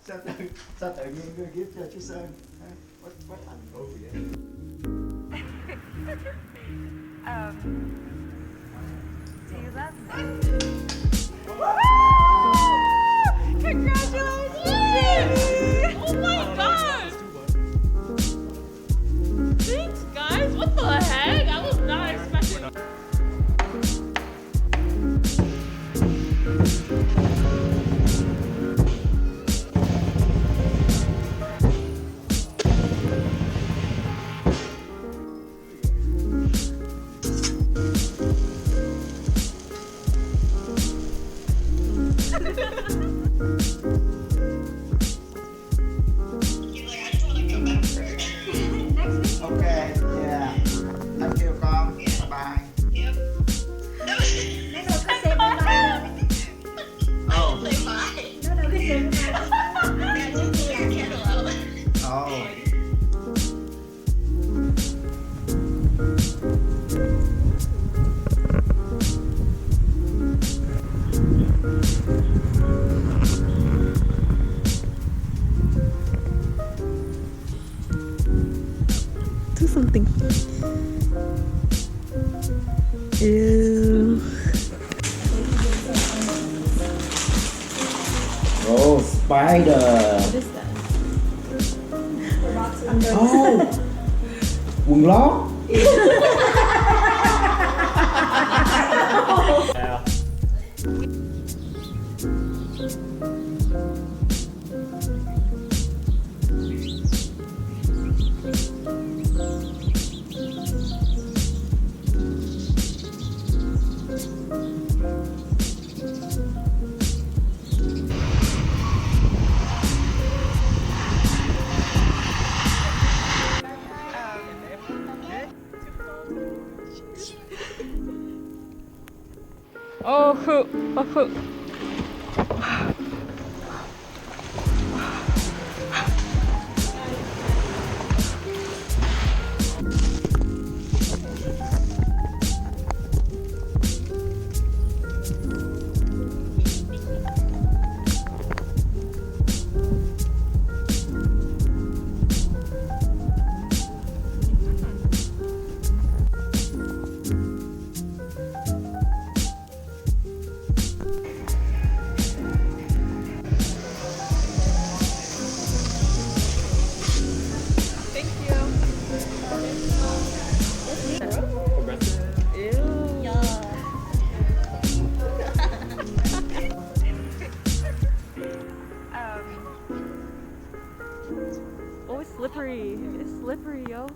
sao tự nhiên đưa gift cho chú Sơn? What thành thú vậy? Do you love me? Congratulations! Oh my god! Thanks guys, what the heck? I was not expecting. Okay, yeah. Thank you con. Bye bye. Oh. Oh. Do something. Ew. Oh, spider. What is that? Oh. Quần lót. Oh, who? Oh, who? Oh, it's slippery. It's slippery, yo.